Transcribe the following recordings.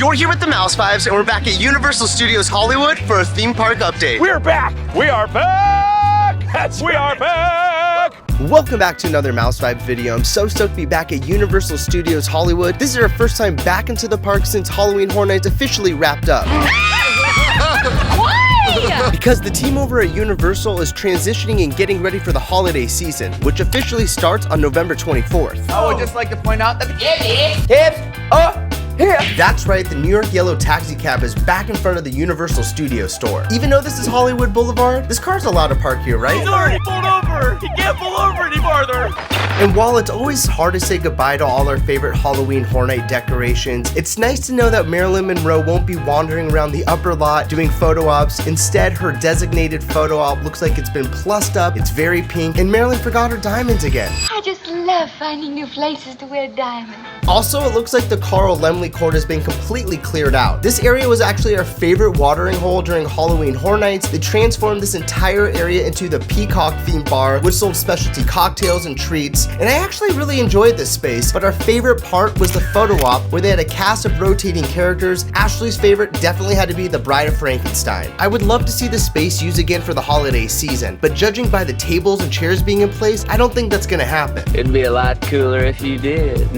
You're here with the Mouse Vibes, and we're back at Universal Studios Hollywood for a theme park update. We're back! We are back! We are back! Welcome back to another Mouse Vibes video. I'm so stoked to be back at Universal Studios Hollywood. This is our first time back into the park since Halloween Horror Nights officially wrapped up. Because the team over at Universal is transitioning and getting ready for the holiday season, which officially starts on November 24th. I would just like to point out that the tips are here. That's right, the New York yellow taxi cab is back in front of the Universal Studios store. Even though this is Hollywood Boulevard, this car's allowed to park here, right? He's already pulled over! He can't pull over any farther! And while it's always hard to say goodbye to all our favorite Halloween Horror Night decorations, it's nice to know that Marilyn Monroe won't be wandering around the upper lot doing photo ops. Instead, her designated photo op looks like it's been plussed up, it's very pink, and Marilyn forgot her diamonds again. I just love finding new places to wear diamonds. Also, it looks like the Carl Laemmle court has been completely cleared out. This area was actually our favorite watering hole during Halloween Horror Nights. They transformed this entire area into the Peacock themed bar, which sold specialty cocktails and treats. And I actually really enjoyed this space, but our favorite part was the photo op where they had a cast of rotating characters. Ashley's favorite definitely had to be the Bride of Frankenstein. I would love to see this space used again for the holiday season, but judging by the tables and chairs being in place, I don't think that's gonna happen. It'd be a lot cooler if you did.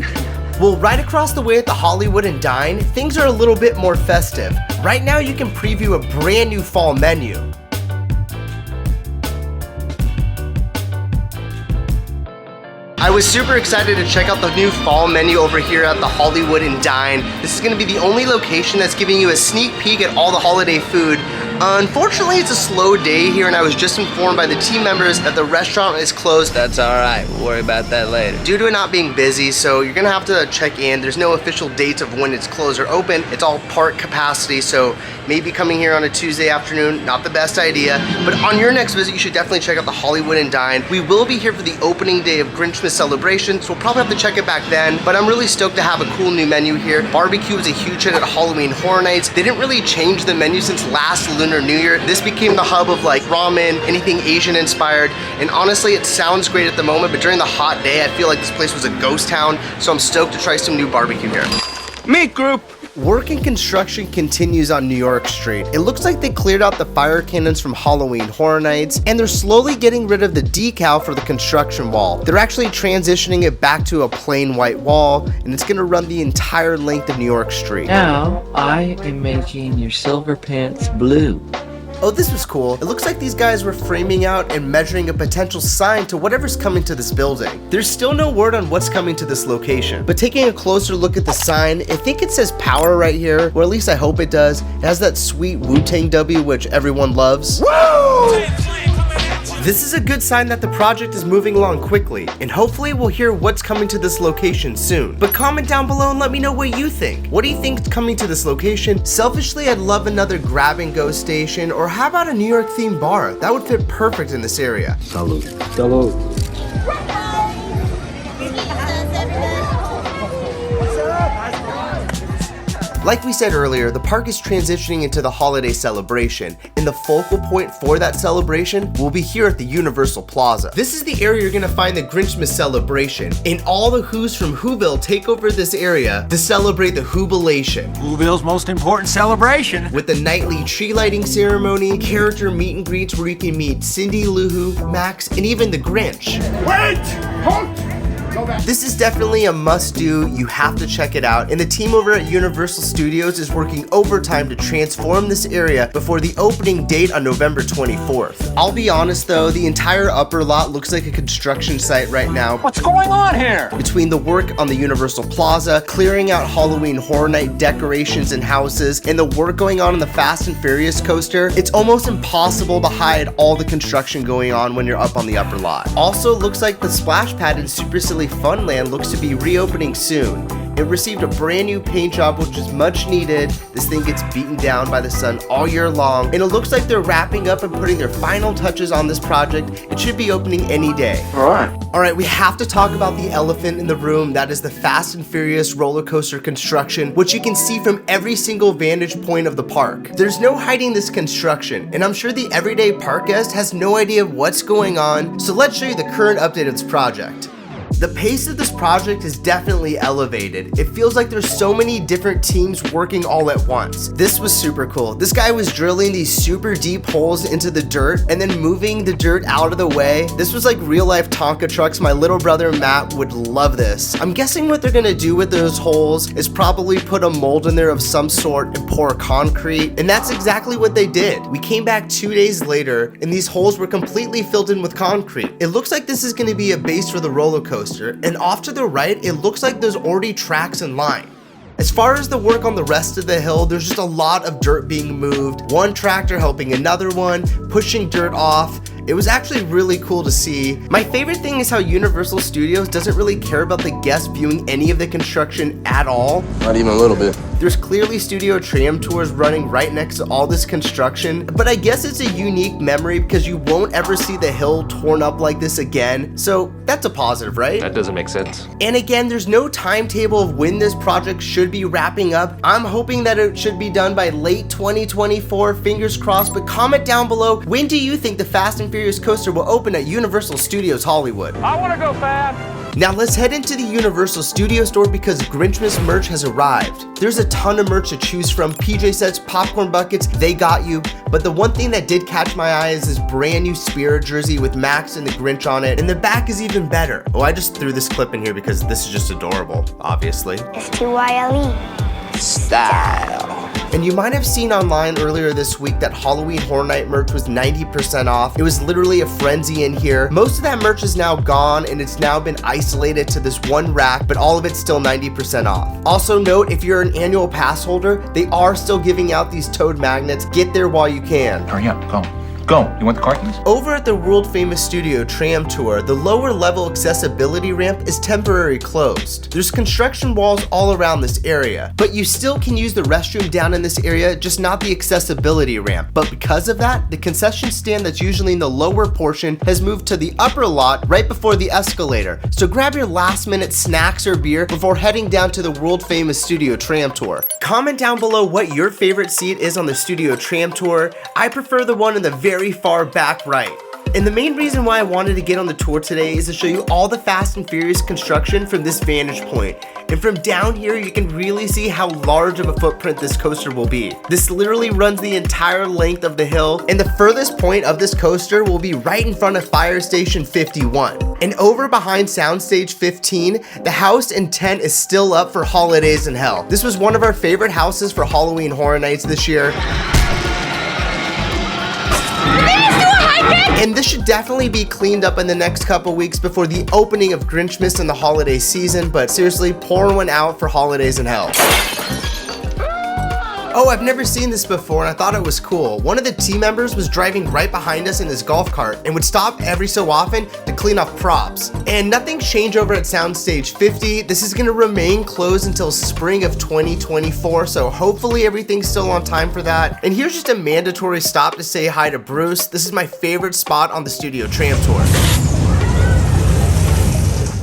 Well, right across the way at the Hollywood and Dine, things are a little bit more festive. Right now you can preview a brand new fall menu. I was super excited to check out the new fall menu over here at the Hollywood and Dine. This is going to be the only location that's giving you a sneak peek at all the holiday food. Unfortunately, it's a slow day here, and I was just informed by the team members that the restaurant is closed. That's alright, we'll worry about that later. Due to it not being busy, so you're gonna have to check in. There's no official dates of when it's closed or open. It's all park capacity, so maybe coming here on a Tuesday afternoon, not the best idea. But on your next visit, you should definitely check out the Hollywood and Dine. We will be here for the opening day of Grinchmas celebration, so we'll probably have to check it back then. But I'm really stoked to have a cool new menu here. Barbecue was a huge hit at Halloween Horror Nights. They didn't really change the menu since last Lunar New Year. This became the hub of like ramen, anything Asian inspired, and honestly it sounds great at the moment, but during the hot day I feel like this place was a ghost town, so I'm stoked to try some new barbecue here. Meat group! Work and construction continues on New York Street. It looks like they cleared out the fire cannons from Halloween Horror Nights, and they're slowly getting rid of the decal for the construction wall. They're actually transitioning it back to a plain white wall, and it's gonna run the entire length of New York Street. Now, I am making your silver pants blue. Oh, this was cool. It looks like these guys were framing out and measuring a potential sign to whatever's coming to this building. There's still no word on what's coming to this location, but taking a closer look at the sign, I think it says power right here, or at least I hope it does. It has that sweet Wu-Tang W, which everyone loves. Woo! This is a good sign that the project is moving along quickly, and hopefully we'll hear what's coming to this location soon. But comment down below and let me know what you think. What do you think is coming to this location? Selfishly, I'd love another grab and go station, or how about a New York themed bar? That would fit perfect in this area. Salute. Salute. Like we said earlier, the park is transitioning into the holiday celebration, and the focal point for that celebration will be here at the Universal Plaza. This is the area you're gonna find the Grinchmas celebration, and all the Who's from Whoville take over this area to celebrate the Whobilation. Whoville's most important celebration. With the nightly tree lighting ceremony, character meet and greets where you can meet Cindy, Lou Who, Max, and even the Grinch. Wait! Halt! This is definitely a must-do. You have to check it out, and the team over at Universal Studios is working overtime to transform this area before the opening date on November 24th. I'll be honest though, the entire upper lot looks like a construction site right now. What's going on here? Between the work on the Universal Plaza, clearing out Halloween Horror Night decorations and houses, and the work going on the Fast and Furious coaster, it's almost impossible to hide all the construction going on when you're up on the upper lot. Also, it looks like the splash pad in Super Silly Funland looks to be reopening soon. It received a brand new paint job, which is much needed. This thing gets beaten down by the sun all year long, and it looks like they're wrapping up and putting their final touches on this project. It should be opening any day. Alright, we have to talk about the elephant in the room. That is the Fast and Furious roller coaster construction, which you can see from every single vantage point of the park. There's no hiding this construction, and I'm sure the everyday park guest has no idea what's going on, so let's show you the current update of this project. The pace of this project is definitely elevated. It feels like there's so many different teams working all at once. This was super cool. This guy was drilling these super deep holes into the dirt and then moving the dirt out of the way. This was like real life Tonka trucks. My little brother Matt would love this. I'm guessing what they're gonna do with those holes is probably put a mold in there of some sort and pour concrete, and that's exactly what they did. We came back 2 days later and these holes were completely filled in with concrete. It looks like this is gonna be a base for the roller coaster, and off to the right it looks like there's already tracks in line. As far as the work on the rest of the hill, there's just a lot of dirt being moved, one tractor helping another one, pushing dirt off. It was actually really cool to see. My favorite thing is how Universal Studios doesn't really care about the guests viewing any of the construction at all. Not even a little bit. There's clearly studio tram tours running right next to all this construction, but I guess it's a unique memory because you won't ever see the hill torn up like this again, so that's a positive, right? That doesn't make sense. And again, there's no timetable of when this project should be wrapping up. I'm hoping that it should be done by late 2024, fingers crossed, but comment down below, when do you think the Fast and Furious coaster will open at Universal Studios Hollywood? I want to go fast. Now let's head into the Universal Studios store because Grinchmas merch has arrived. There's a ton of merch to choose from, PJ sets, popcorn buckets, they got you. But the one thing that did catch my eye is this brand new Spirit jersey with Max and the Grinch on it, and the back is even better. Oh, I just threw this clip in here because this is just adorable, obviously. S-T-Y-L-E. Style. And you might have seen online earlier this week that Halloween Horror Night merch was 90% off. It was literally a frenzy in here. Most of that merch is now gone and it's now been isolated to this one rack, but all of it's still 90% off. Also note, if you're an annual pass holder, they are still giving out these toad magnets. Get there while you can. Hurry up, go. Go. You want the car keys? Over at the world famous studio Tram tour, the lower level accessibility ramp is temporarily closed. There's construction walls all around this area, but you still can use the restroom down in this area, just not the accessibility ramp. But because of that, the concession stand that's usually in the lower portion has moved to the upper lot right before the escalator. So grab your last minute snacks or beer before heading down to the world famous studio Tram tour. Comment down below what your favorite seat is on the studio Tram tour. I prefer the one in the very far back right. And the main reason why I wanted to get on the tour today is to show you all the Fast and Furious construction from this vantage point. And from down here, you can really see how large of a footprint this coaster will be. This literally runs the entire length of the hill, and the furthest point of this coaster will be right in front of Fire Station 51. And over behind Soundstage 15, the house and tent is still up for Holidays in Hell. This was one of our favorite houses for Halloween Horror Nights this year. And this should definitely be cleaned up in the next couple weeks before the opening of Grinchmas in the holiday season, but seriously, pour one out for Holidays in Hell. Oh, I've never seen this before and I thought it was cool. One of the team members was driving right behind us in his golf cart and would stop every so often to clean off props. And nothing's changed over at Soundstage 50. This is gonna remain closed until spring of 2024, so hopefully everything's still on time for that. And here's just a mandatory stop to say hi to Bruce. This is my favorite spot on the studio Tram tour.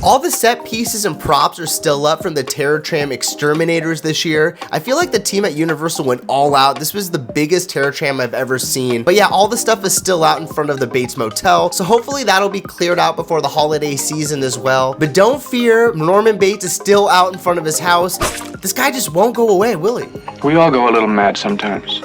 All the set pieces and props are still up from the Terror Tram Exterminators this year. I feel like the team at Universal went all out. This was the biggest Terror Tram I've ever seen. But yeah, all the stuff is still out in front of the Bates Motel, so hopefully that'll be cleared out before the holiday season as well. But don't fear, Norman Bates is still out in front of his house. This guy just won't go away, will he? We all go a little mad sometimes.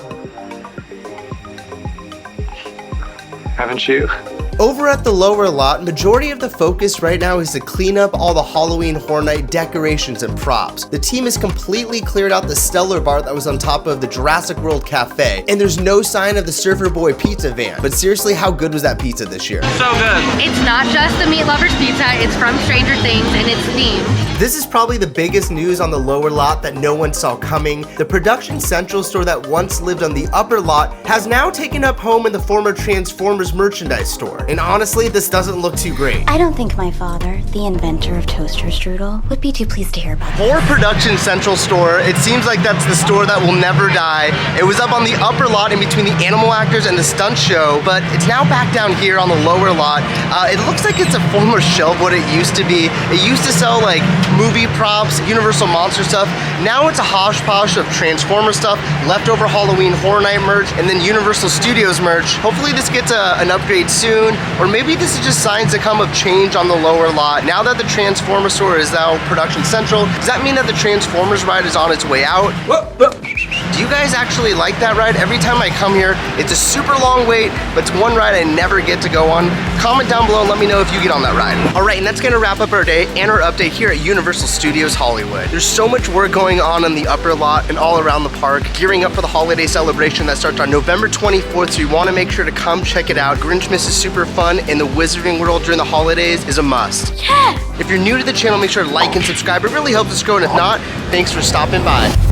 Haven't you? Over at the lower lot, majority of the focus right now is to clean up all the Halloween Horror Night decorations and props. The team has completely cleared out the Stellar Bar that was on top of the Jurassic World Cafe, and there's no sign of the Surfer Boy pizza van. But seriously, how good was that pizza this year? So good. It's not just the Meat Lovers pizza, it's from Stranger Things and it's themed. This is probably the biggest news on the lower lot that no one saw coming. The Production Central store that once lived on the upper lot has now taken up home in the former Transformers merchandise store. And honestly, this doesn't look too great. I don't think my father, the inventor of toaster strudel, would be too pleased to hear about it. For Production Central store, it seems like that's the store that will never die. It was up on the upper lot in between the animal actors and the stunt show, but it's now back down here on the lower lot. It looks like it's a former shelf what it used to be. It used to sell like movie props, Universal Monster stuff. Now it's a hodgepodge of Transformer stuff, leftover Halloween Horror Night merch, and then Universal Studios merch. Hopefully this gets an upgrade soon, or maybe this is just signs to come of change on the lower lot. Now that the Transformer store is now Production Central, does that mean that the Transformers ride is on its way out? Do you guys actually like that ride? Every time I come here, it's a super long wait, but it's one ride I never get to go on. Comment down below and let me know if you get on that ride. All right, and that's gonna wrap up our day and our update here at Universal Studios Hollywood. There's so much work going on in the upper lot and all around the park, gearing up for the holiday celebration that starts on November 24th, so you wanna make sure to come check it out. Grinchmas is super fun, and the Wizarding World during the holidays is a must. Yeah! If you're new to the channel, make sure to like and subscribe. It really helps us grow, and if not, thanks for stopping by.